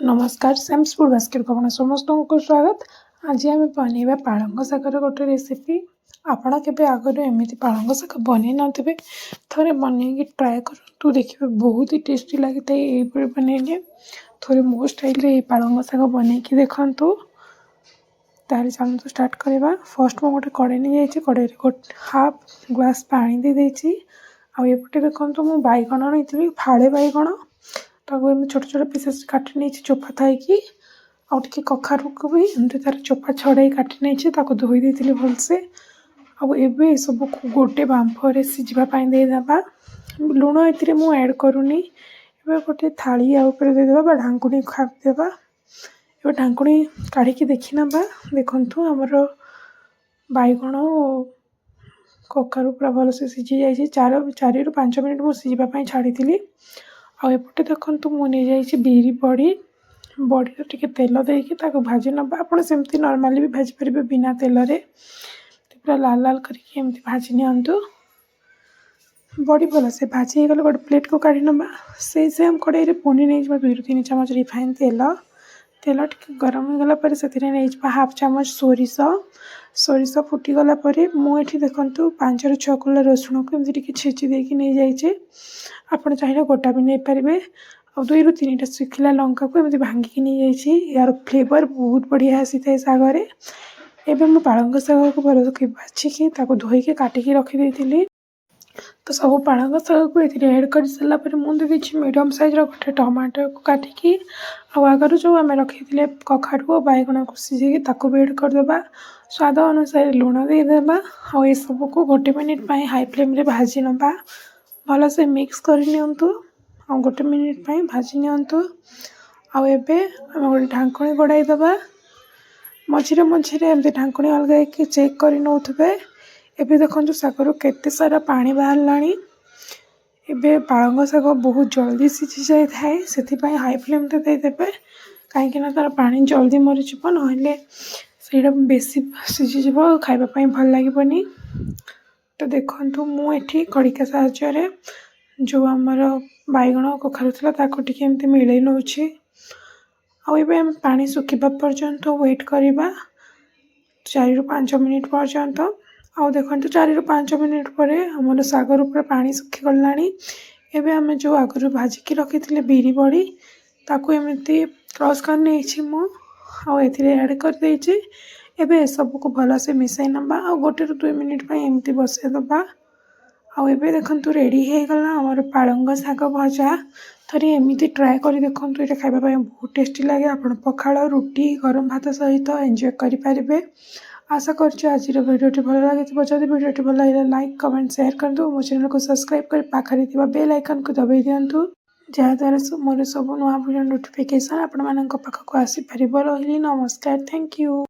नमस्कार Sam's food basket को आप समस्त को स्वागत। आज आम बनइबा पालंग शागर गोटे रेसिपी। आपण के आगर एमती पालंग शाग बन नथिबे थोड़े बनई ट्राए करूँ देखिए बहुत ही टेस्टी लगी है। ये बनइले थोड़े मो स्टाइल पालंग शाग बनईकी देखु। तार चलते स्टार्ट करवा। फर्स्ट मैं गोटे कड़े नहीं जाइए कड़े हाफ ग्लास पानी दे देती। आउटे देखो मुझे बैगण नहीं फाड़े बैगण ताको एम छोट छोट पीसेस काटी नहीं चोपा थी आउे कखारू को भी एमती तार चोपा छड़ाई काटी नहीं धोई देती भलसे। आबे सब गोटे बांफरे सीझापी देदेबा। लुण ए मुझे ऐड करूनी। गोटे थाली देदेबा ढांकुणी खादेबा। ए ढांकुणी काढ़ी देखी ना देखु आमर बैगण कखारू पूरा भलसे सीझी जाइए। 4 ରୁ 5 मिनट मुझे सीझापी छाड़ी। आउटे देखु मुझे बिरी बड़ी बड़ी टे तेल देकी भाजी नवा। आप नॉर्मली भी भाजी पारे बिना तेल रे पूरा लाल लाल करके भाजी नियंतु। बड़ी भल से भाजी हो गले गोटे प्लेट को काढ़ी नवा। से सेम कड़ाई पुणी नहीं 2 ରୁ 3 चामच रिफाइन तेल तेल टे गरम हो गला पर से हाफ चामच सोरिष फुटीगला मुझे देखु 5 ରୁ 6 कोला रसुण को एमती छेची देकी नहीं जाइए। आपड़ चाहिए गोटा भी नहीं पारे। 2 ରୁ 3टा सुखिला लंका को एमती भांगिकी नहीं जाइए। यार फ्लेवर बहुत बढ़िया आसी था सागरे। एबे मैं पालंग शाग को भल बाछिकी धोईकी काटिकी रखी। तो सब पालंग शाग को ऐड कर सारापर मुझे देखिए मीडियम साइज गोटे टमाटर को काटिकी आगर जो आम रखी कखारू और बैगण को सीझे भी ऐड करदे। स्वाद अनुसार लुण देदेबा। ये सब को गोटे मिनिट हाई फ्लेम रे भाजी नवा। भल से मिक्स करनियंतु गोटे मिनिट भाजी नियंतु। आबे आम गोटे ढांकुणी गोड़ाई दबा। मझे मझे एमती ढांकुणी अलग चेक कर नौथे। एबे देखो शागर केते सारा पानी बाहर लानी। एबे पालंग शाग बहुत जल्दी सीझी जाए थाए से हाई फ्लेम रे देदेबे कहीं तार पानी जल्दी मरीज ना से बेसी सीझीज खावाई भल लगे। तो देखो मुझे खड़िका साहाय्य जो आमर बैगण कखारू टे मिलई नौछि। आम पानी सुखा पर्यंत वेट करवा 4 ରୁ 5 मिनिट पर्यंत। देखो 4 ରୁ 5 मिनिट पर आमर शागर पूरा पानी सुखी गलानी। एबे आम जो आगु भाजिकी रखी बिरी बड़ी ताकू एमती क्रश कर ऐड कर देछि। एबे सब को भल से मिसाई नवा। 1 ରୁ 2 मिनिट एमती बसई दबा। आबे देखु रेडी हो गला आमर पालंग शाग भजा। थोड़ी एमती ट्राए कर देखु। ये खावाई बहुत टेस्टी लगे। आप पखाल रुटी गरम भात सहित एंजॉय करें। आशा कर आज भिडियो भल लगी। जब भिडियो भल लगे लाइक कमेंट शेयर कर दो। मो चैनल को सब्सक्राइब कर पाखरे बेल आइकन को दबाई दिंतु जहाँद्वारा मोर सब नुआ भिडियो नोटिफिकेशन आपण पाखक आसीपर। रही नमस्कार थैंक यू।